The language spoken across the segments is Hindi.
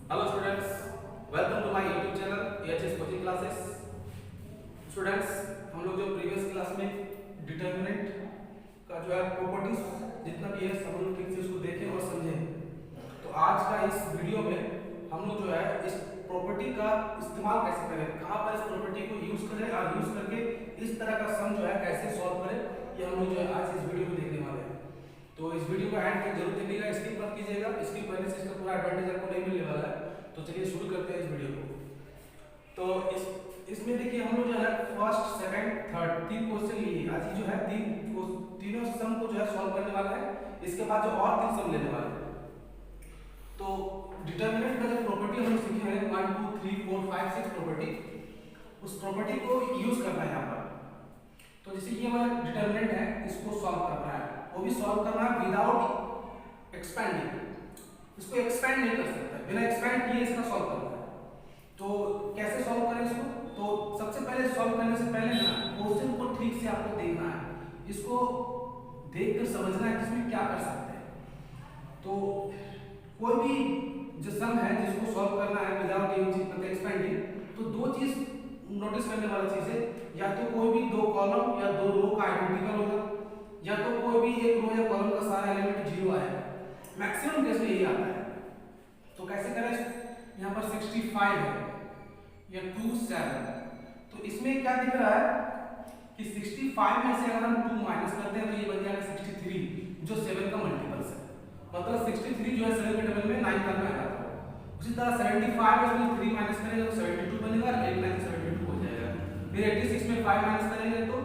Hello students, welcome to my YouTube channel AHS Coaching Classes. Students, हम लोग जो प्रीवियस क्लास में डिटर्मिनेंट का जो है प्रॉपर्टीज जितना भी है सब लोग ठीक से उसको देखें और समझें। तो आज का इस वीडियो में हम लोग जो है इस प्रॉपर्टी का इस्तेमाल कैसे करें, कहाँ पर इस प्रॉपर्टी को यूज करें और यूज करके इस तरह का सम जो है कैसे सॉल्व करें, ये हम लोग जो है आज इस वीडियो में देखने वाले हैं। तो इस वीडियो को एंड तक जरूर देखिएगा, स्किप मत कीजिएगा, स्किप करने से इसका पूरा एडवांटेज आपको नहीं मिलने वाला है। तो चलिए शुरू करते हैं इस वीडियो को। तो इसमें देखिए हम लोग जो है फर्स्ट सेकंड थर्ड तीन क्वेश्चन लिए, आज जो है तीनों सम को जो है सॉल्व करने वाला है। इसके बाद जो और तीन सम लेने वाले हैं। तो डिटरमिनेंट का जो प्रॉपर्टी हम सीखे हैं 1 2 3 4 5 6 प्रॉपर्टी, उस प्रॉपर्टी को यूज करना है यहाँ पर। तो जैसे ये हमारा डिटरमिनेंट है, इसको सॉल्व करना है, वो भी सॉल्व करना है विदाउट एक्सपेंडिंग। इसको एक्सपेंड नहीं कर सकते, बिना एक्सपेंड किए इसका सॉल्व करना है। तो कैसे सॉल्व करें इसको? तो सबसे पहले सॉल्व करने से पहले ना क्वेश्चन को ठीक से आपको देखना है, इसको देखकर समझना है कि इसमें क्या कर सकते हैं। तो कोई भी जो सम है जिसको सॉल्व करना है विदाउट एक्सपेंडिंग, तो दो चीज नोटिस करने वाला चीज है, या तो कोई भी दो कॉलम या दो रो का आइडेंटिकल होगा, या तो कोई भी एक रो या कॉलम का सारा एलिमेंट जीरो आएगा। मैक्सिमम केस में यही आता है। तो कैसे करें? यहाँ पर 65 है या 27, तो इसमें क्या दिख रहा है कि 65 में से अगर हम 2 माइनस करते हैं तो ये बन जाएगा 63, जो 7 का मल्टीपल्स है। मतलब 63 जो है 7 के डबल में 9 तक में आ जाता है। उसी तरह 75 में से 3 माइनस करेंगे तो 72 बनेगा, 8 9 72 हो जाएगा। फिर 86 में 5 माइनस करेंगे तो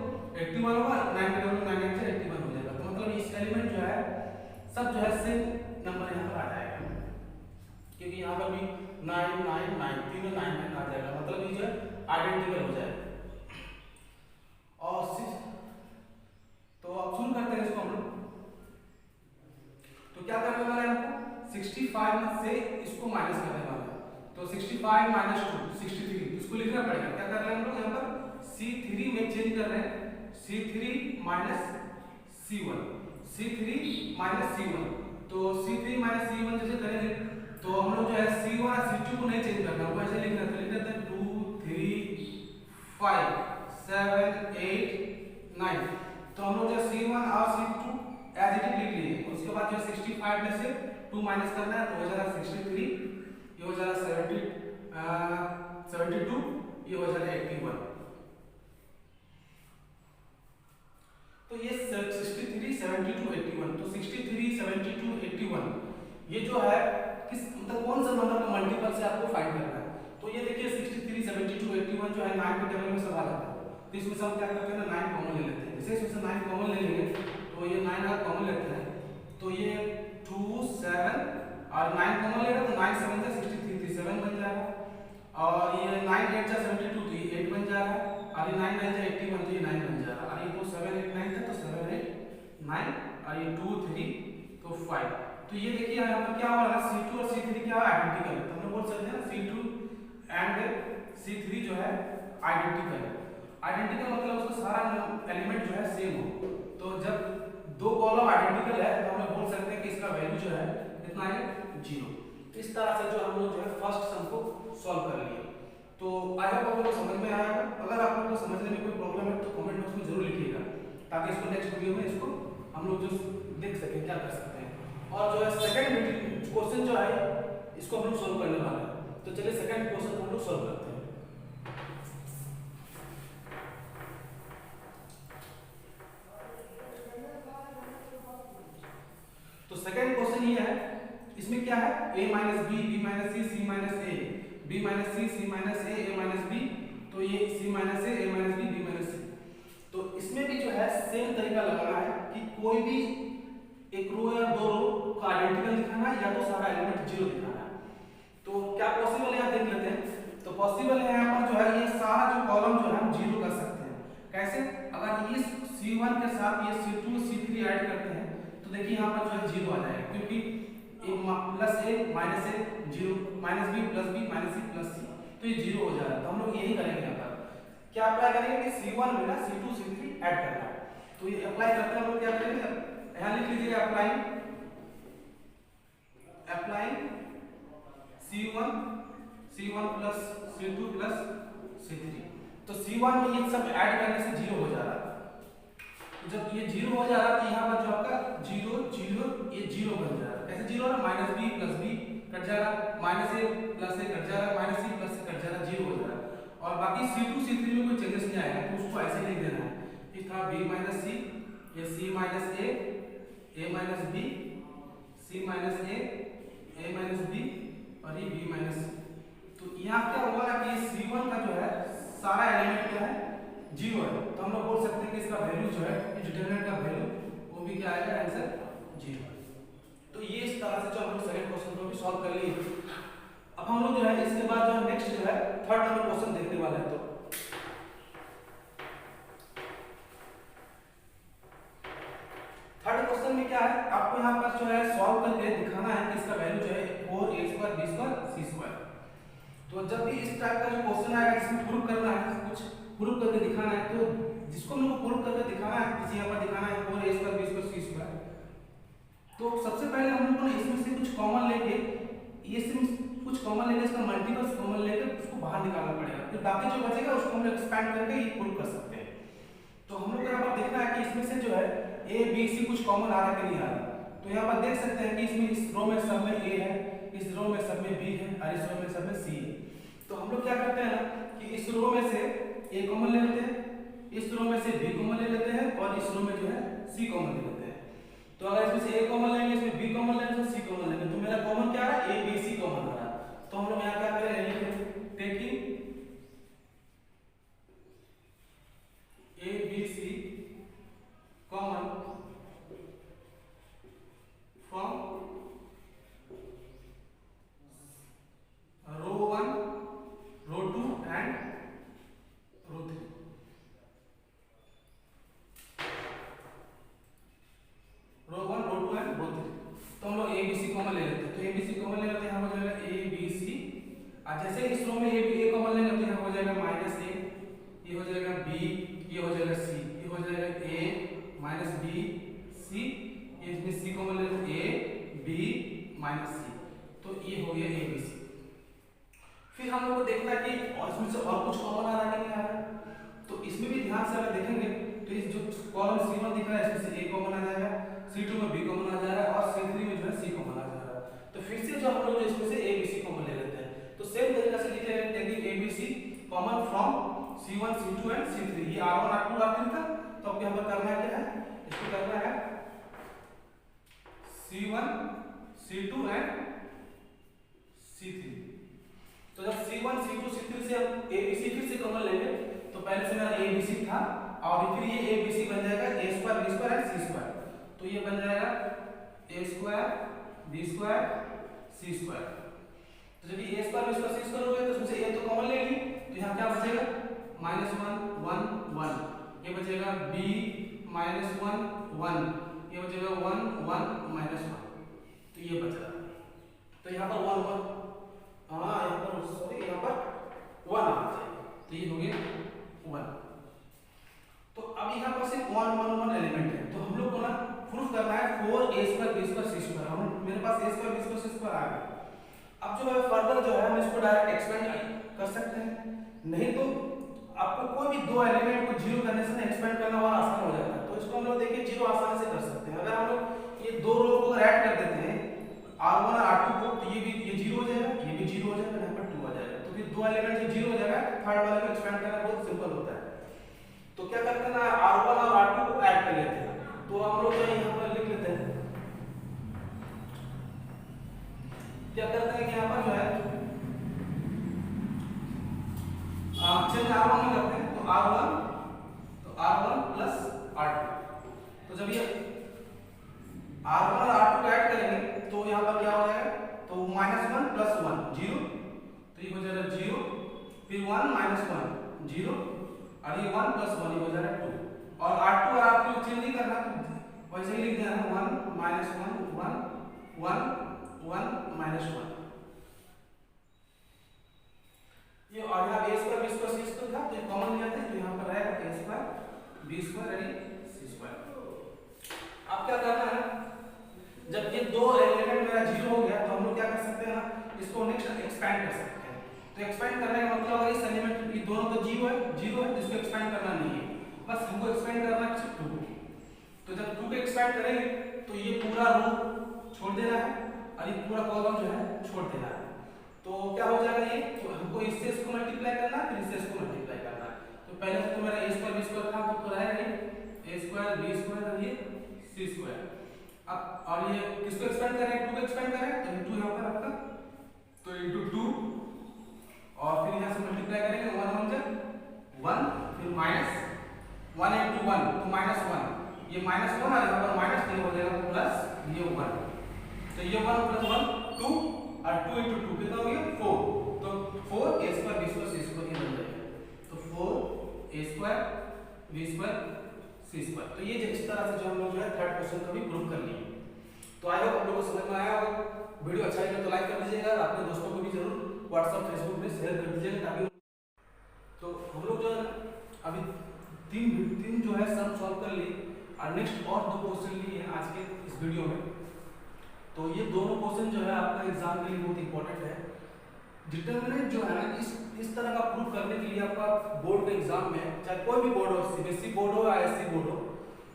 81 होगा, 9 के डबल में 9 8 से 81 हो जाएगा। तो मतलब इस एलिमेंट जो है सब जो है सेम नंबर यहाँ पर आ जाएगा, क्योंकि यहाँ पर भी 9 9 9 तीनों 9 9 आ जाएगा। मतलब ये जो है आइडेंटिकल हो जाएगा। और तो अब शुरू करते हैं इसको हम लोग। तो क्या करने वाला है हमको? 65 से इसको माइनस करने वाला है। तो 65 माइनस 2 63, इसको लिखना पड़ेगा। क्या कर रहे हैं हम लोग यहाँ पर? C3 में चेंज कर रहे हैं, C3 minus C1, C3 minus C1। तो C3 माइनस C1 जैसे करेंगे तो हम लोग जो है C1 और C2 को नहीं चेंज करना, वो ऐसे लिखना था, लिख देते हैं 2 3 5 7 8 9। तो हम लोग जो C1 और C2 एज इट इज लिख लिए। उसके बाद जो 65 में से 2 माइनस करना है तो हो जाएगा 63, ये हो जाएगा 72, ये हो जाएगा 81। तो ये 63 72 81, तो 63 72 81 ये जो है किस मतलब कौन सा नंबर का मल्टीपल से आपको फाइंड करना है। तो ये देखिए 63 72 81 जो है 9 के टेबल में सब आ जाता है। तो इसमें सब क्या करते हैं ना 9 कॉमन ले लेते हैं। जैसे इसमें से 9 कॉमन ले लेंगे तो ये 9 अगर कॉमन लेते हैं तो ये 2 7 और 9 कॉमन लेगा तो 9 7 से 63 7 बन जाएगा, और ये 9 8 से 72 तो ये 8 बन जाएगा, और ये 9 9 से 81 तो ये 9 बन जाएगा, और ये तो 7 8 9 था तो 7 8 9, और ये 2 3 तो 5। तो ये देखिए यहाँ पर क्या हो रहा है, C2 और C3 क्या आइडेंटिकल है। तो हम लोग बोल सकते हैं C2 एंड C3 जो है आइडेंटिकल है। आइडेंटिकल मतलब उसका सारा एलिमेंट जो है सेम हो। तो जब दो कॉलम आइडेंटिकल है तो हम लोग बोल सकते हैं कि इसका वैल्यू जो है कितना है 0। इस तरह से जो हम लोग जो है फर्स्ट सम को सॉल्व कर लिए। तो आई होप आप लोगों को समझ में आया। अगर आप लोगों को समझने में कोई प्रॉब्लम है तो कमेंट बॉक्स में जरूर लिखिएगा, ताकि इसको नेक्स्ट वीडियो में इसको हम लोग जो देख सकें क्या कर सकते हैं। और जो है सेकंड क्वेश्चन जो है इसको हम लोग सॉल्व करने वाले हैं। तो चलिए सेकंड क्वेश्चन हम लोग सॉल्व करते हैं। तो सेकंड क्वेश्चन ये है, इसमें क्या है a minus B B minus C C minus A, B minus C C minus A minus B, तो ये C minus A minus B B minus C. तो इसमें भी जो है सेम तरीका लगाना है कि कोई भी एक रो या दो रो का आइडेंटिकल दिखाना है, या तो सारा एलिमेंट जीरो दिखाना है। तो क्या पॉसिबल है यहाँ देख लेते हैं। तो पॉसिबल है यहाँ पर जो है ये सारा जो कॉलम जो है हम जीरो कर सकते हैं। कैसे? अगर इस C1 के साथ ये C2 C3 ऐड करते हैं तो देखिए यहाँ पर जो है जीरो आ जाएगा, क्योंकि plus A minus A zero, minus B plus B minus C plus C, तो ये जीरो हो जाएगा। तो हम लोग यही करेंगे यहाँ पर। क्या अप्लाई करेंगे कि C1 में ना C2 C3 ऐड करना है। तो ये अप्लाई करते हैं हम लोग क्या करेंगे, यहाँ लिख लीजिएगा apply C1 plus C2 plus C3। तो C1 में ये सब ऐड करने से 0 हो जा रहा है। तो जब ये 0 हो जा रहा है तो यहाँ पर जो आपका 0 0 ये 0 बन जा रहा है। कैसे 0 हो रहा है? Minus B plus B cut जा रहा है, minus A plus A cut जा रहा है, minus C plus C cut जा रहा है, 0 हो जा रहा है। और बाकी C2 C3 में कोई चेंजेस नहीं आएगा, तो उसको ऐसे लिख देना है। इस तरह b माइनस सी, ये c minus a minus b, c minus a minus b और ये b माइनस c। तो यहाँ क्या होगा ना कि C1 का जो है सारा एलिमेंट क्या है? 0 है। तो हम लोग बोल सकते हैं कि इसका वैल्यू जो है, डिटरमिनेंट का वैल्यू वो भी क्या आएगा? आंसर 0। तो ये इस तरह से जो हम लोग सेकंड क्वेश्चन को भी सॉल्व कर लिए। अब हम लोग जो है इसके बाद जो है नेक्स्ट जो है थर्ड नंबर क्वेश्चन देखने वाले हैं। तो थर्ड क्वेश्चन में क्या है, आपको यहाँ पर जो है सॉल्व करके दिखाना है कि इसका वैल्यू जो है 4a² b² c²। तो जब भी इस टाइप का जो क्वेश्चन आएगा जिसमें प्रूव करना है, कुछ प्रूव करके दिखाना है, तो जिसको हम लोग को प्रूव करके दिखाना है, किसी यहाँ पर दिखाना है 4a² b² c²। तो सबसे पहले हम लोग को इसमें से कुछ कॉमन लेके, कुछ कॉमन लेके इसका मल्टीपल्स कॉमन लेके उसको बाहर निकालना पड़ेगा। फिर बाकी जो बचेगा उसको हम लोग एक्सपेंड करके ये प्रूव कर सकते हैं। तो हम लोग को यहाँ पर देखना है कि इसमें से जो है ए बी सी कुछ कॉमन आ रहा है कि नहीं आ रहा। तो यहाँ पर देख सकते हैं कि इसमें इस रो में सब में ए है, इस रो में सब में बी है और इस रो में सब में सी है। तो हम लोग क्या करते हैं ना कि इस रो में से ए कॉमन ले लेते हैं, इस रो में से बी कॉमन ले लेते हैं और इस रो में जो है सी कॉमन ले लेते हैं। तो अगर इसमें से ए कॉमन लेंगे, इसमें बी कॉमन लेंगे, इसमें सी कॉमन लेंगे, तो मेरा कॉमन क्या आ रहा है? ए बी सी कॉमन आ रहा है। तो हम लोग यहाँ क्या करेंगे? Taking A B C common from row 1, row 2 and row 3। Row 1, row 2 and row 3। तो हम लोग ए बी सी कॉमन ले लेते हैं। तो ए बी सी कॉमन ले लेते हैं, यहाँ हो जाएगा ए बी सी। और जैसे इस रो में ए कॉमन लेंगे तो यहाँ हो जाएगा माइनस ए, ये हो जाएगा बी, ये हो जाएगा सी, ये हो जाएगा ए माइनस बी सी, ये इसमें सी कॉमन ले लेते हैं ए बी माइनस सी। तो ये हो गया ए बी सी। फिर हम लोग को देखना है कि और इसमें से और कुछ कॉमन आ रहा है कि नहीं आ रहा है। तो इसमें भी ध्यान से अगर देखेंगे तो इस जो कॉलम C1 दिख रहा है इसमें से ए कॉमन आ जाएगा, C2 में बी कॉमन आ जाएगा और C3 में जो है सी कॉमन आ जाएगा। तो फिर से जो हम लोग इसमें से ए बी सी कॉमन ले लेते हैं। तो सेम तरीके से लिख लेंगे taking A B C common from C1 C2 and C3। ये R1 R2 R3 था। तो अब यहाँ पर करना है क्या है? इसको करना है C1 C2 एंड C3। तो जब C1 C2 C3 से हम ए बी सी फिर से कॉमन लेंगे तो पहले से मेरा ए बी सी था और फिर ये ए बी सी बन जाएगा a² b² एंड c²। तो ये बन जाएगा a² b² c²। तो जब ये a² b² c² हो गया तो उसमें से a तो कॉमन ले ली, तो यहाँ क्या बचेगा? -1 1 1, ये बचेगा b -1 1, ये बचेगा 1 1 -1। तो ये बचा। तो यहाँ पर 1 1, हाँ यहाँ पर सॉरी यहाँ पर 1 आ जाएगा। तो ये हो गया 1। तो अब यहाँ पर सिर्फ 1 1 1 एलिमेंट है। तो हम लोग को ना प्रूफ करना है 4a² b² c²। हम मेरे पास a² b² c² आ गया। अब जो है फर्दर जो है हम इसको डायरेक्ट एक्सपेंड कर सकते हैं, नहीं तो आपको कोई भी दो एलिमेंट को जीरो करने से एक्सपेंड करना और आसान हो जाता है। तो इसको हम लोग देखिए जीरो आसानी से कर सकते हैं। अगर हम लोग ये दो रो को ऐड कर देते हैं R1 और R2 को, तो ये जीरो हो जाएगा, ये भी जीरो हो जाएगा, यहाँ पर 2 आ जाएगा। तो फिर दो एलिमेंट से जीरो हो जाएगा, थर्ड वाले को एक्सपेंड करना बहुत सिंपल होता है। तो क्या करते हैं ना, R1 और R2 को ऐड कर लेते हैं। तो हम लोग यहाँ पर लिख लेते हैं, क्या करते हैं कि यहाँ पर जो है चेंज R1 में करते हैं। तो R1 प्लस R2। तो जब ये R1 और R2 को ऐड करेंगे तो यहाँ पर क्या हो जाएगा? तो -1 + 1 0, तो ये हो जाएगा 0, फिर 1 - 1 0 और ये 1 + 1 ये हो जाएगा 2। और R2 और R3 को चेंज नहीं करना, तो वैसे ही लिख देना है 1 - 1 1 1 -1। ये और यहाँ a² b² c² था, तो ये कॉमन लिया था, तो यहाँ पर रहेगा a² b² यानी c²। अब क्या करना है, जब ये दो एलिमेंट मेरा जीरो हो गया तो हम लोग क्या कर सकते हैं ना, इसको नेक्स्ट एक्सपैंड कर सकते हैं। तो एक्सपैंड करने का मतलब अगर इस एलिमेंट ये दोनों तो जीरो है जिसको एक्सपैंड करना नहीं है, बस हमको एक्सपैंड करना है सिर्फ 2 को। तो जब 2 को एक्सपैंड करेंगे तो ये पूरा रो छोड़ देना है और ये पूरा कॉलम जो है छोड़ देना है। तो क्या हो जाएगा ये, तो हमको इससे इसको मल्टीप्लाई करना है, फिर इससे इसको मल्टीप्लाई करना है। तो पहले तो मेरा a स्क्वायर b स्क्वायर था तो रहेगा ये a स्क्वायर b स्क्वायर और ये c स्क्वायर। अब और ये किसको एक्सपेंड कर रहे हैं, 2 को एक्सपेंड कर रहे हैं, तो इनटू यहां पर आपका तो इनटू 2 और फिर यहां से मल्टीप्लाई करेंगे 1 1 जा 1 फिर माइनस 1 इनटू 1 तो -1, ये -1 और यहां पर माइनस नहीं हो जाएगा प्लस ये 1, तो ये 1 प्लस 1 2 और 2 इनटू 2 कितना हो गया 4, तो 4 a square b square c square ये बन जाएगा। तो 4 a square b square c square. तो ये इस तरह से जो हम लोग जो है थर्ड क्वेश्चन को भी प्रूव कर लिए। तो आई होप आप लोगों को समझ में आया होगा। वीडियो अच्छा लगे तो लाइक कर दीजिएगा और अपने दोस्तों को भी जरूर व्हाट्सएप फेसबुक पे शेयर कर दीजिएगा ताकि तो हम लोग जो है अभी तीन जो है सम सॉल्व कर लिए और नेक्स्ट और 2 क्वेश्चन लिए हैं आज के इस वीडियो में। तो ये दोनों क्वेश्चन जो है आपका एग्जाम के लिए बहुत इंपॉर्टेंट है। डिटरमिनेंट जो है ना इस तरह का प्रूफ करने के लिए आपका बोर्ड के एग्जाम में चाहे कोई भी बोर्ड हो, सीबीएसई बोर्ड हो या आईएससी बोर्ड हो,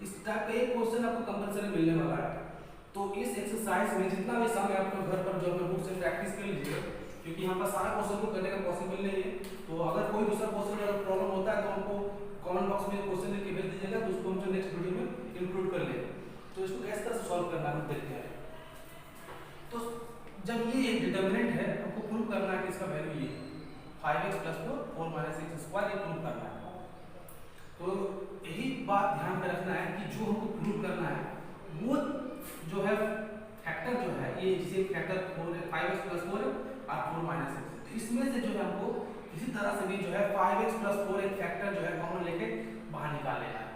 इस टाइप का एक क्वेश्चन आपको कंपलसरी मिलने वाला है। तो इस एक्सरसाइज में जितना भी सम है आपको घर पर जो अपने बुक से प्रैक्टिस कर लीजिए, क्योंकि यहाँ पर सारा क्वेश्चन को करने का पॉसिबल नहीं है। तो अगर कोई दूसरा क्वेश्चन अगर प्रॉब्लम होता है तो हमको कमेंट बॉक्स में क्वेश्चन लिख के भेज दीजिएगा, तो उसको हम जो नेक्स्ट वीडियो में इंक्लूड कर लेंगे। तो इसको किस तरह से सॉल्व करना है देखते हैं। तो जब ये एक डिटरमिनेंट है आपको प्रूव करना है कि इसका वैल्यू ये 5x + 4 4 - x स्क्वायर ये प्रूव करना है। तो यही बात ध्यान में रखना है कि जो हमको प्रूव करना है वो जो है फैक्टर जो है ये जिसे फैक्टर 4 है 5x + 4 और 4 - x, तो इसमें से जो है हमको किसी तरह से भी जो है 5x + 4 एक फैक्टर जो है कॉमन लेके बाहर निकाल लेना है।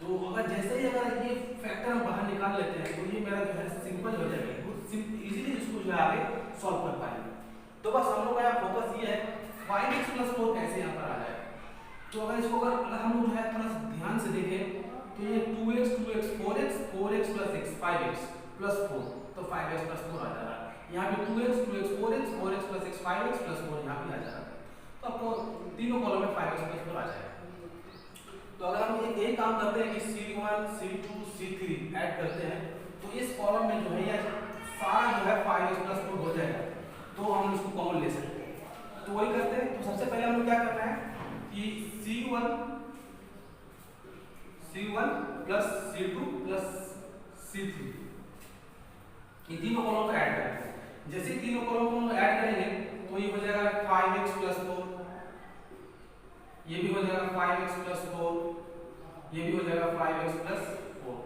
तो अगर जैसे ही अगर ये फैक्टर हम बाहर निकाल लेते हैं तो ये मेरा जो है सिंपल हो जाएगा, इजीली इसको जो है आगे सॉल्व कर पाएंगे। तो बस हम लोग का यहाँ फोकस ये है 5x + 4 कैसे यहाँ पर आ जाए। तो अगर इसको अगर हम लोग जो है थोड़ा ध्यान से देखें तो ये 2x 2x 4x 4x + x 5x + 4 तो 5x + 4 आ जा रहा है। यहाँ पे 2x 2x 4x 4x + x 5x + 4 यहाँ पे आ जा रहा है। तो आपको तीनों कॉलम में 5x + 4 आ जाएगा। तो अगर हम एक काम करते हैं कि C1 C2 C3 ऐड करते हैं तो इस कॉलम में जो है ये सारा जो है 5x + 4 हो जाएगा, तो हम इसको कॉमन ले सकते हैं। तो वही करते हैं। तो सबसे पहले हमें क्या करना है कि C1 + C2 + C3 ये तीनों कॉलम को ऐड करते हैं। जैसे तीनों कॉलम को हम ऐड करेंगे तो ये हो जाएगा 5x + 4, ये भी हो जाएगा 5x + 4, ये भी हो जाएगा 5x + 4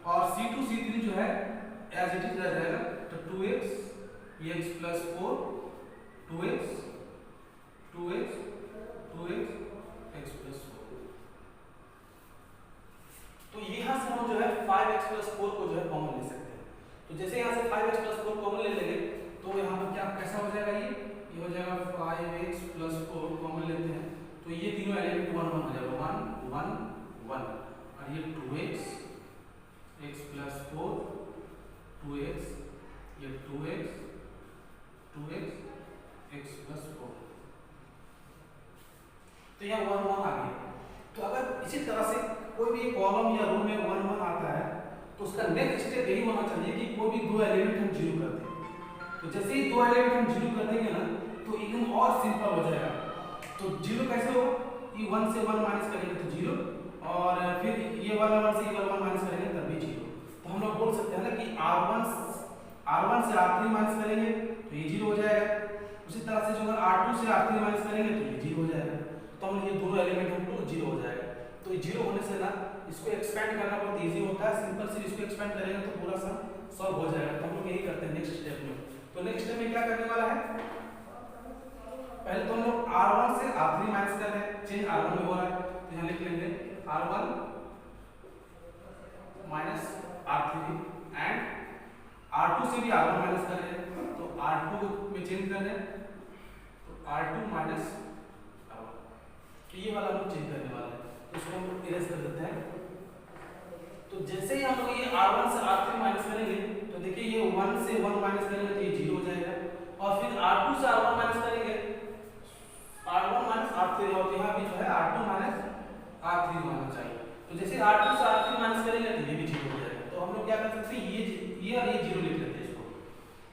और C2 C3 जो है एज इट इज रह जाएगा। तो 2x x + 4 2x 2x 2x x + 4। तो यहाँ से हम जो है 5x + 4 को जो है कॉमन ले सकते हैं। तो जैसे यहाँ से 5x + 4 कॉमन ले लेंगे तो यहाँ पर क्या कैसा हो जाएगा, ये हो जाएगा 5x + 4 कॉमन लेते हैं तो ये तीनों एलिमेंट 1 1 हो जाएगा 1 1 1 और ये 2x x + 4 2x ये 2x 2x x + 4 तो यहाँ 1 1 आ गया। तो अगर इसी तरह से कोई भी कॉलम या रो में 1 1 आता है तो उसका नेक्स्ट स्टेप यही होना चाहिए कि कोई भी 2 एलिमेंट हम जीरो कर दें। तो जैसे ही 2 एलिमेंट हम जीरो कर देंगे ना तो एकदम और सिंपल हो जाएगा। तो जीरो कैसे होगा, ये 1 से 1 माइनस करेंगे तो जीरो और फिर ये वाला 1 से ये वाला 1 माइनस करेंगे तब भी जीरो। तो हम लोग बोल सकते हैं ना कि R1 से R3 माइनस करेंगे तो ये जीरो हो जाएगा। उसी तरह से जो अगर R2 से R3 माइनस करेंगे तो ये जीरो हो जाएगा। तो हम ये दोनों एलिमेंट हम लोग जीरो हो जाएगा। तो ये जीरो होने से ना इसको एक्सपेंड करना बहुत इजी होता है, सिंपल से इसको एक्सपेंड करेंगे तो पूरा सा सॉल्व हो जाएगा। तो हम लोग यही करते हैं नेक्स्ट स्टेप में। तो नेक्स्ट स्टेप में क्या करने वाला है, पहले तो हम लोग R1 से R3 माइनस कर रहे हैं, चेंज R1 में हो रहा है तो यहाँ लिख लेंगे R1 minus R3 and R2 से भी R1 माइनस कर रहे हैं तो R2 में चेंज कर रहे हैं तो R2 माइनस R1। तो ये वाला हम लोग चेंज करने वाला है तो इसको हम इरेज कर देते हैं। तो जैसे ही हम लोग ये R1 से R3 माइनस करेंगे तो देखिए ये 1 से 1 माइनस करेंगे तो ये 0 हो जाएगा और फिर R2 R2 से R1 माइनस करेंगे, R1 माइनस R3 और यहाँ भी जो है R2 माइनस R3 होना चाहिए। तो जैसे R2 से R3 माइनस करेंगे तो ये भी 0 हो जाएगा। तो हम लोग क्या कर सकते हैं, ये और ये 0 लिख लेते हैं इसको।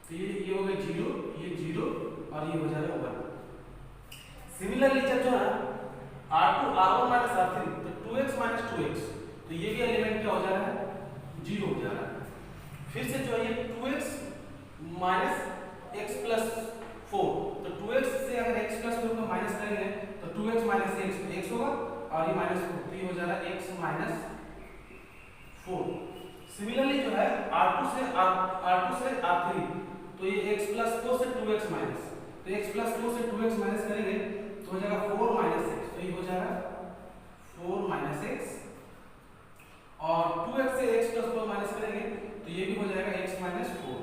तो ये हो गया 0, ये 0 और ये हो जाएगा 1। सिमिलरली जो है R2 R1 माइनस R3 तो 2x माइनस 2x, तो ये भी एलिमेंट क्या हो जा रहा है, 0 हो जा रहा है। फिर से जो है ये 2x माइनस x प्लस 4, तो 2x से अगर x प्लस 4 को माइनस करेंगे तो 2x माइनस x होगा और ये माइनस 4, तो ये हो जा रहा है x माइनस 4। सिमिलरली जो है R2 से R3 तो ये x प्लस 4 से 2x माइनस, तो x प्लस 4 से 2x माइनस करेंगे तो हो जाएगा 4 माइनस x, तो ये हो जाएगा 4 माइनस x और 2x से x प्लस 4 माइनस करेंगे तो ये भी हो जाएगा x माइनस 4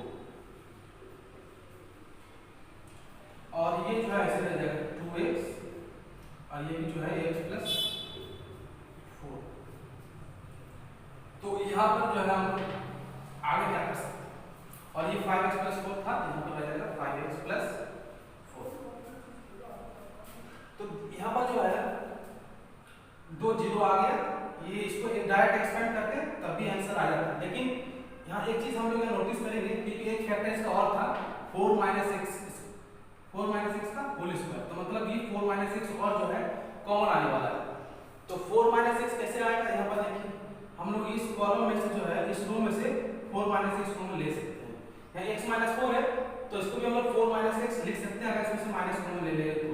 और ये जो है ऐसे रह जाएगा 2x और ये भी जो है x प्लस 4। तो यहाँ पर जो है हम आगे क्या कर सकते हैं, और ये 5x प्लस 4 था, यहाँ पर रह जाएगा 5x प्लस 4। तो यहाँ पर जो है 2 0 आ गया, ये इसको एक डायरेक्ट एक्सपेंड करते तब भी आंसर आ जाता। लेकिन यहाँ एक चीज हम लोग नोटिस करेंगे कि एक फैक्टर इसका और था 4 माइनस x का होल स्क्वायर, तो मतलब ये 4 माइनस x और जो है कॉमन आने वाला है। तो 4 माइनस x कैसे आएगा, यहाँ पर देखिए हम लोग इस कॉलम में से जो है इस रो में से 4 माइनस x कॉमन ले सकते हैं। यहाँ x माइनस 4 है तो इसको भी हम लोग 4 माइनस x लिख सकते हैं अगर इसमें से माइनस कॉमन ले लेंगे तो।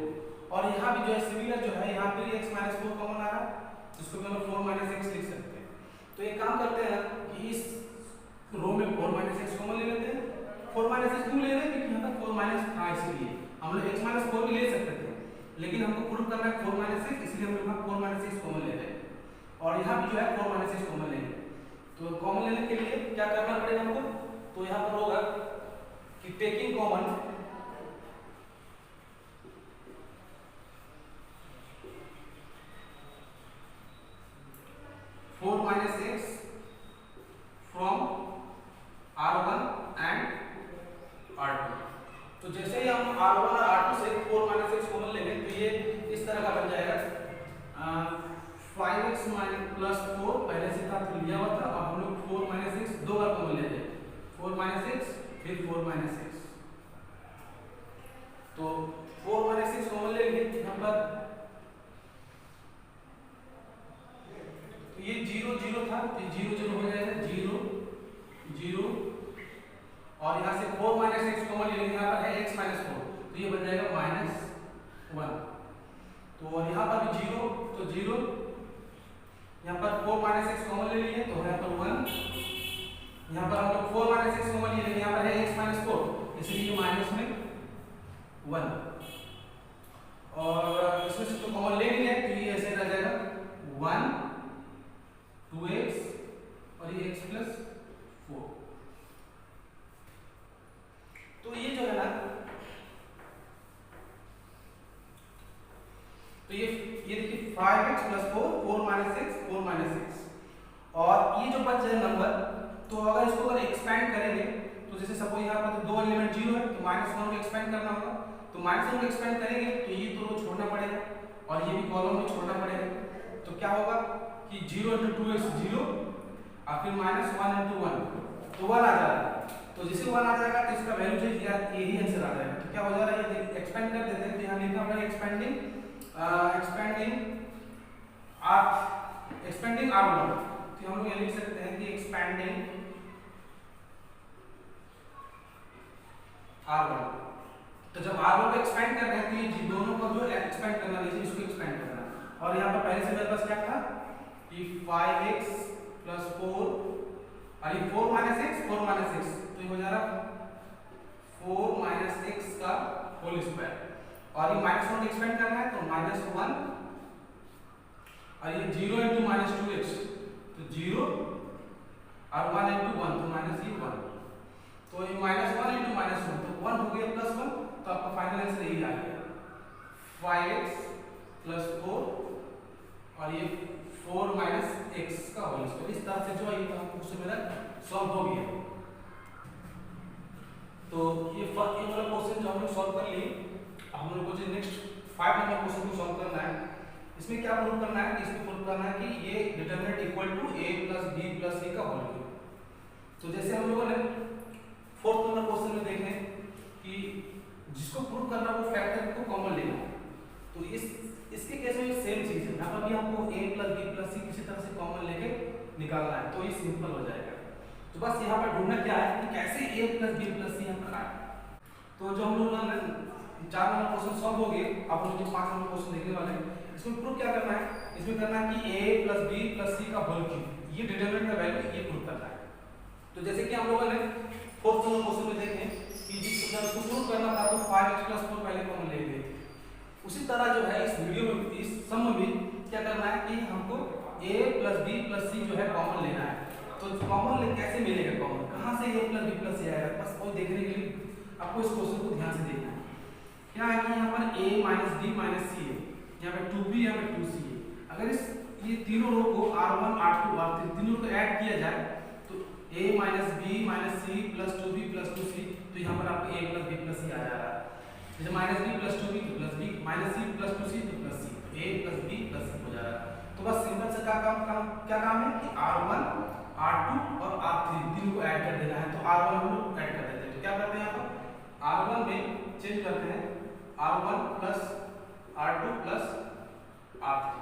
और यहाँ भी जो है सिमिलर जो है यहाँ पे x माइनस 4 कॉमन आ रहा है, इसको भी हम लोग 4 माइनस x लिख सकते हैं। तो एक काम करते हैं कि इस रो में 4 माइनस x कॉमन ले लेते हैं। 4 माइनस x क्यों ले रहे हैं, क्योंकि यहाँ पर 4 माइनस था, इसलिए हम लोग x माइनस 4 भी ले सकते थे, लेकिन हमको प्रूव करना है 4 माइनस x, इसलिए हम लोग यहाँ 4 माइनस x कॉमन ले रहे हैं। और यहाँ भी जो है 4 माइनस x कॉमन लेंगे। तो कॉमन लेने के लिए क्या करना पड़ेगा हमको, तो यहाँ पर होगा कि taking common 4 minus x from R1 and R2। तो जैसे ही हम R1 और R2 से 4 माइनस x कॉमन लेंगे तो ये इस तरह का बन जाएगा 5x प्लस 4 पहले से था तो लिया हुआ था, और हम लोग 4 माइनस x दो बार कॉमन ले लेंगे, 4 माइनस x फिर 4 माइनस x। तो 4 माइनस x कॉमन लेंगे यहाँ पर, तो ये 0 0 था तो 0 0 हो जाएगा 0 0 और यहाँ से 4 माइनस x कॉमन ले लेंगे, यहाँ पर है x माइनस 4 तो ये बन जाएगा माइनस 1। तो और यहाँ पर भी 0 तो 0, यहाँ पर 4 माइनस x कॉमन ले लिए तो यहाँ पर 1, यहाँ पर हम लोग 4 माइनस x कॉमन ले लेंगे, यहाँ पर है x माइनस 4 इसलिए माइनस में 1, और इसमें से तो कॉमन ले लिया तो ये ऐसे रह जाएगा 1 2x और ये x प्लस 4। तो ये जो है ना, तो ये देखिए 5x प्लस 4 माइनस x, और ये जो बच जाए नंबर, तो अगर इसको अगर एक्सपेंड करेंगे तो जैसे सपोज यहाँ पर तो दो एलिमेंट 0 है तो -1 को एक्सपेंड करना होगा, तो -1 को एक्सपेंड करेंगे तो ये तो रो छोड़ना पड़ेगा और ये भी कॉलम में छोड़ना पड़ेगा। तो क्या होगा कि 0 × 2x 0 और फिर -1 × 1 तो 1 आ जाएगा। तो जैसे 1 आ जाएगा तो इसका वैल्यू जो यही आंसर आ जाएगा। तो क्या हो जा रहा है, ये एक्सपेंड कर देते हैं, तो यहाँ लिखना पड़ेगा एक्सपेंडिंग R1। तो हम लोग ये लिख सकते हैं कि एक्सपेंडिंग R1। तो जब R1 को एक्सपेंड कर रहे हैं तो ये दोनों को जो एक्सपेंड करना है, इसको एक्सपेंड करना। और यहाँ पर पहले से मेरे पास क्या था कि 5x प्लस 4 और ये 4 माइनस x तो ये हो जा रहा 4 माइनस x का होल स्क्वायर, और ये -1 एक्सपेंड करना है तो -1, और ये 0 × -2x तो 0 और 1 × 1 तो -1, तो ये -1 × -1 तो 1 हो गया +1, तो आपका फाइनल आंसर यही आ गया 5x प्लस 4 और ये 4 माइनस x का होल स्क्वायर। इस तरह से जो है ये क्वेश्चन मेरा सॉल्व हो गया। तो ये वाला क्वेश्चन जो हम लोग सॉल्व कर लिए हम लोग को जो नेक्स्ट 5 नंबर क्वेश्चन को सॉल्व करना है, इसमें क्या प्रूव करना है? इसमें प्रूव करना है कि ये determinant equal to a plus b plus c का होल क्यूब। तो जैसे हम लोगों ने 4th नंबर क्वेश्चन में देखें कि जिसको प्रूव करना वो फैक्टर को कॉमन लेना है, तो इसके केस में सेम चीज है। यहाँ पर भी हमको a plus b plus c किसी तरह से कॉमन लेके निकालना है, तो ये सिंपल हो जाएगा। तो बस यहाँ पर ढूंढना क्या है कि कैसे a plus b plus c यहाँ पर आए। तो जो हम लोग 4 नंबर क्वेश्चन सॉल्व हो गए, अब हम जो 5 नंबर क्वेश्चन देखने वाले हैं, इसमें प्रूव क्या करना है? इसमें करना है कि a plus b plus c का होल क्यूब, ये डिटरमिनेंट का वैल्यू ये प्रूव करना है। तो जैसे कि हम लोगों ने 4th नंबर क्वेश्चन में देखें कि जिसको प्रूव करना था तो 5x + 4 पहले कॉमन ले लिए। उसी तरह जो है इस वीडियो में, इस सम में भी क्या करना है कि हमको a plus b plus c जो है कॉमन लेना है। तो कॉमन कैसे मिलेगा? कॉमन कहाँ से a plus b plus c आएगा? बस वो देखने के लिए आपको इस क्वेश्चन को ध्यान से देखना है। क्या है कि यहाँ पर a minus b minus c है, यहाँ पे 2b यहाँ पे 2c है। अगर इस ये तीनों रो को r1 r2 r3 तीनों को ऐड किया जाए तो a minus b minus c plus 2b plus 2c, तो यहाँ पर आपको a plus b plus c आ जा रहा है। जैसे माइनस b प्लस 2b तो plus b, minus c plus 2c तो प्लस c, तो a plus b plus c हो जा रहा है। तो बस सिंपल से क्या काम है कि r1 r2 और r3 तीनों को ऐड कर देना है। तो r1 हम लोग ऐड कर देते हैं। तो क्या करते हैं यहाँ पर r1 में चेंज करते हैं r1 plus r2 plus r3।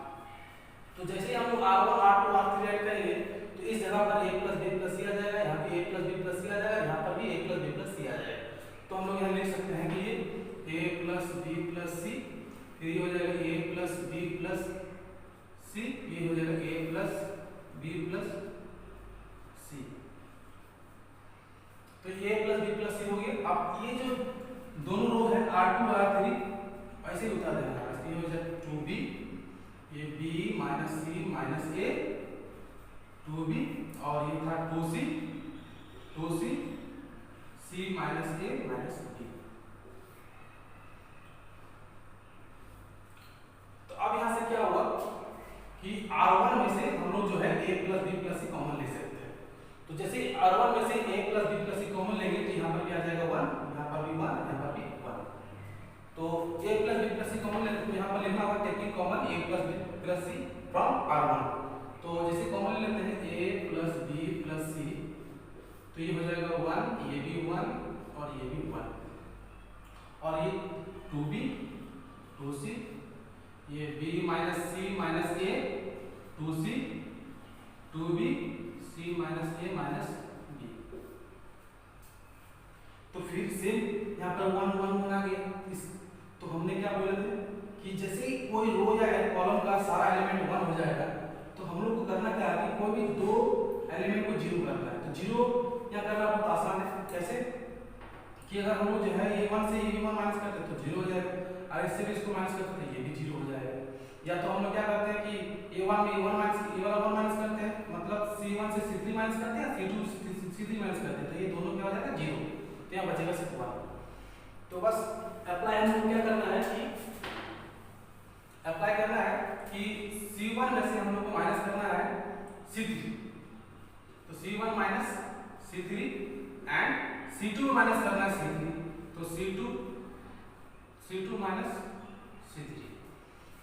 तो जैसे हम लोग r1 r2 r3 ऐड करेंगे तो इस जगह पर a plus b plus c आ जाएगा, यहाँ पे a plus b plus c आ जाएगा, यहाँ पर भी a plus b plus c आ जाएगा। तो हम लोग यहाँ लिख सकते हैं कि ये a plus b plus c, फिर ये हो जाएगा a plus b plus c, ये हो जाएगा a plus b plus c। तो a plus b plus c हो गया। अब ये जो दोनों रो है r2 और r3 ऐसे ही उतार देना है। ये हो जाएगा 2b, ये b minus c minus a 2b, और ये था 2c c minus a minus b। तो अब यहां से क्या हुआ कि r1 में से हम लोग जो है a plus b plus c common ले सकते हैं। तो जैसे r1 में से a plus b plus c common लेंगे तो यहाँ पर भी आ जाएगा 1, यहाँ पर भी 1, यहाँ पर भी 1। तो a plus b plus c common लेते तो यहाँ पर लिखना होगा taking common a plus b plus c from r1। तो जैसे कॉमन लेते हैं a plus b plus c, तो ये हो जाएगा 1, ये भी 1 और ये भी 1, और ये 2b 2c, ये b minus c minus a 2c 2b c minus a minus b। तो फिर से यहाँ पर 1 1 1 आ गया। तो हमने क्या बोले थे कि जैसे ही कोई रो या कॉलम का सारा एलिमेंट 1 हो जाएगा तो हम लोग को करना क्या है कि कोई भी दो एलिमेंट को जीरो करना है। तो जीरो क्या करना बहुत आसान है। कैसे कि अगर हम लोग जो है ये 1 से ये भी 1 माइनस करते तो जीरो हो जाएगा, और इससे भी इसको माइनस करते तो ये भी जीरो हो जाएगा। या तो हम लोग क्या करते हैं कि a1 में a1 माइनस करते हैं, मतलब c1 से c3 माइनस करते हैं, c2 से c3 माइनस करते हैं, तो ये दोनों क्या हो जाएगा जीरो, तो यहाँ बचेगा सिर्फ 1। तो बस अप्लाई हमको क्या करना है कि अप्लाई करना है कि c1 में से हम लोग को माइनस करना है c3, तो c1 minus c3 and c2 में माइनस करना है c3, तो c2 माइनस c3।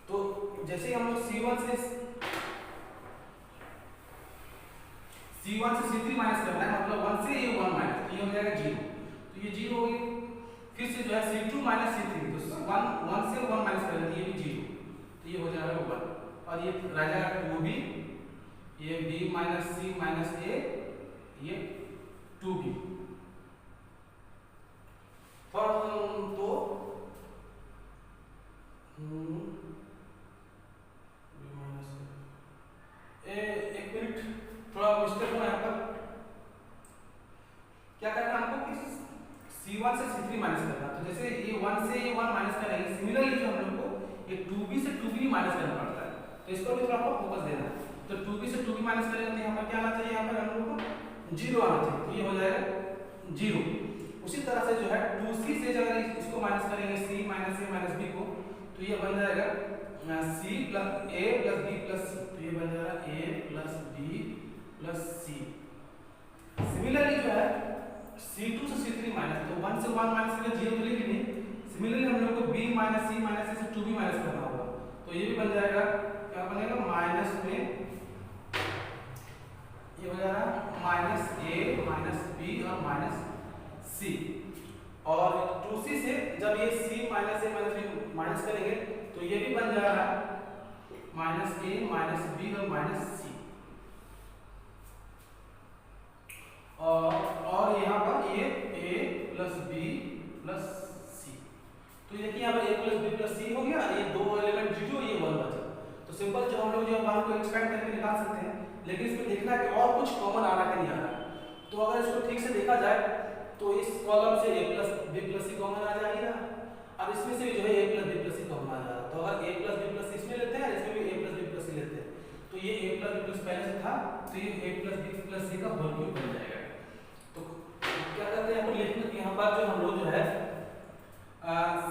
तो जैसे हम लोग c1 से c3 माइनस करना है, मतलब 1 से ये 1 माइनस, तो ये हो जाएगा 0, तो ये 0 हो गया। फिर से जो है c2 माइनस c3, तो 1 से 1 माइनस करेंगे, ये भी 0, तो ये हो जाएगा 1, और ये रह जाएगा 2b, ये b minus c minus a, ये 2b। तो एक मिनट, थोड़ा मिस्टेक हुआ यहाँ पर। क्या करना है हमको कि c1 से c3 माइनस करना, तो जैसे ये 1 से ये 1 माइनस करेंगे, सिमिलरली जो हम लोग को ये 2b से 2b माइनस करना पड़ता है, तो इसको भी थोड़ा आपको फोकस देना है। तो 2b से 2b माइनस करेंगे तो यहाँ पर क्या आना चाहिए, यहाँ पर हम लोग को 0 आना चाहिए, तो ये हो जाएगा 0। उसी तरह से जो है 2c से अगर इसको माइनस करेंगे c minus a minus b को, तो ये बन जाएगा c plus a plus b plus c, तो ये बन जाएगा a plus b plus c। Similarly जो है c2 से c3 माइनस, तो 1 से 1 माइनस करेंगे 0 तो लिखेंगे। सिमिलरली हम लोग को b माइनस सी से 2b माइनस करना होगा, तो ये भी बन जाएगा, क्या बनेगा, माइनस में ये हो जाएगा माइनस ए माइनस बी और माइनस सी, और 2c से जब ये c minus A minus B minus करेंगे तो ये भी बन जाएगा माइनस ए माइनस बी और माइनस सी, और यहाँ पर ये a plus B plus C, तो ये यहाँ पर a प्लस बी प्लस सी हो गया, ये दो एलिमेंट जीरो, ये 1 बचा। तो सिंपल जो हम लोग जो 1 को एक्सपेंड करके निकाल सकते हैं, लेकिन इसमें देखना है कि और कुछ कॉमन आ रहा है कि नहीं आ रहा है। तो अगर इसको ठीक से देखा जाए तो इस कॉलम से a plus B plus C common आ जाएगी ना, अब इसमें से भी जो है a plus B plus C common आ जा रहा है। तो अगर a plus B plus C इसमें लेते हैं, इसमें भी a plus B plus C लेते हैं, तो ये a प्लस बी प्लस पहले से था, तो ये a plus B plus C का होल क्यूब बन जाएगा। तो क्या करते हैं, यहाँ पर लिखने के यहाँ पर जो हम लोग जो है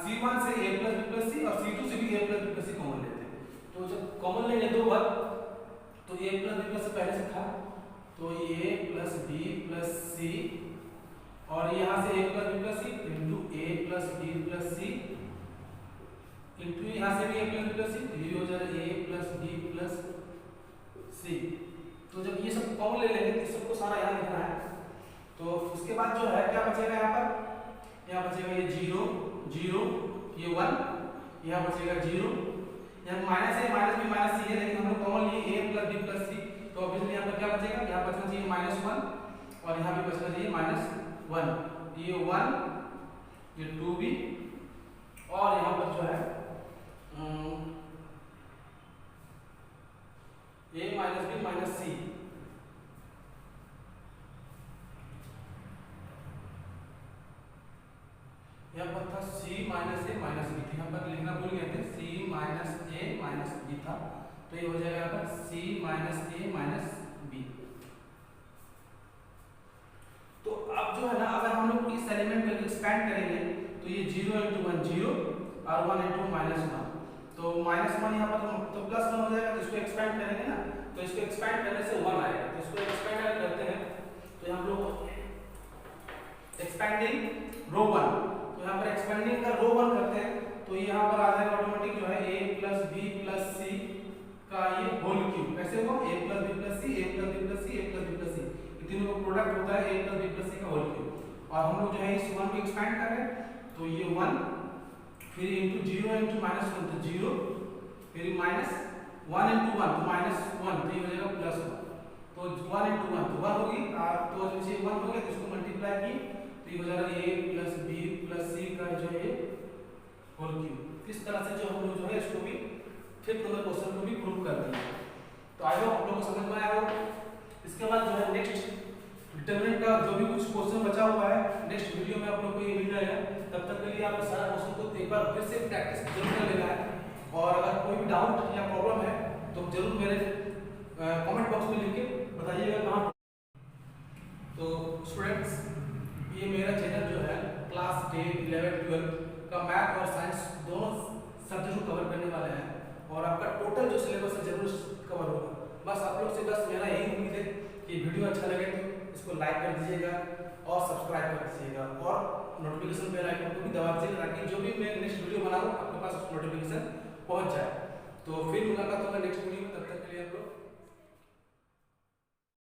c1 से a plus B plus C और c2 से भी a plus B plus C common लेते हैं। तो जब कॉमन लेंगे दो बार, तो a plus B plus C पहले से था, तो a plus B plus C, और यहाँ से a plus B plus C into a plus B plus C into यहाँ से भी a plus B plus C, ये हो जाएगा a plus B plus C. तो जब ये सब कॉमन ले लेंगे तो सबको सारा यहाँ लिखना है। तो उसके बाद जो है क्या बचेगा, यहाँ बचेगा ये 0 0, ये 1, यहाँ बचेगा 0, यहाँ minus A minus B minus सी है, लेकिन हम लोग कॉमन लिए a plus B plus C, तो ऑब्वियसली यहाँ पर क्या बचेगा, यहाँ बचना चाहिए -1 और यहाँ भी बचना चाहिए -1, ये 1, ये 2b, और यहाँ पर जो है a माइनस बी माइनस सी, यहाँ पर था c minus A minus B, यहाँ पर लिखना भूल गए थे, c minus A minus B था, तो ये हो जाएगा यहाँ पर c minus A minus B. तो अब जो है ना, अगर हम लोग इस एलिमेंट को एक्सपेंड करेंगे तो ये 0 इंटू 1 0 और 1 इंटू -1, तो -1 यहाँ पर तो +1 हो जाएगा। तो इसको एक्सपेंड करेंगे ना, तो इसको एक्सपेंड करने से 1 आएगा, तो इसको एक्सपेंड करते हैं, तो हम लोग एक्सपेंडिंग रो 1, तो यहाँ पर एक्सपेंडिंग का रो 1 करते हैं, तो यहाँ पर आ जाएगा ऑटोमेटिक जो है a plus B plus C का ये होल क्यूब, कैसे होगा, a plus B plus C, a plus B plus C, a plus B plus C, ये तीनों का प्रोडक्ट होता है a plus B plus C का होल क्यूब। और हम लोग जो है इस 1 को एक्सपेंड कर रहे हैं, तो ये 1 फिर इंटू 0 इंटू -1 तो 0, फिर -1 इंटू 1 तो -1, तो ये हो जाएगा +1, तो 1 इंटू 1 तो 1 होगी, तो जैसे 1 हो गया तो इसको मल्टीप्लाई की, तो ये हो जाएगा a plus B plus C का जो है होल क्यूब। इस तरह से जो हम लोग जो है इसको भी फिफ्थ नंबर क्वेश्चन को भी प्रूव कर दिए। तो आई होप आप लोगों को समझ में आया होगा। इसके बाद जो है नेक्स्ट डिटरमिनेंट का जो भी कुछ क्वेश्चन बचा हुआ है, नेक्स्ट वीडियो में आप लोग को ये मिल जाएगा। तब तक के लिए आपको सारा क्वेश्चन को एक बार फिर से प्रैक्टिस जरूर कर लेना है, और अगर कोई भी डाउट या प्रॉब्लम है तो जरूर मेरे कमेंट बॉक्स में लिख के बताइएगा कहाँ। तो स्टूडेंट्स, ये मेरा चैनल जो है क्लास 10, 11, 12 का मैथ और साइंस दोनों सब्जेक्ट को कवर करने वाले हैं, और आपका टोटल जो सिलेबस है जरूर कवर होगा। बस आप लोग से बस मेरा यही उम्मीद है कि वीडियो अच्छा लगे तो इसको लाइक कर दीजिएगा और सब्सक्राइब कर दीजिएगा, और नोटिफिकेशन बेल आइकन को भी दबा दीजिएगा, ताकि जो भी मैं नेक्स्ट वीडियो बनाऊँ आपके पास नोटिफिकेशन पहुँच जाए। तो फिर मुलाकात होगा नेक्स्ट वीडियो में, तब तक के लिए आप लोग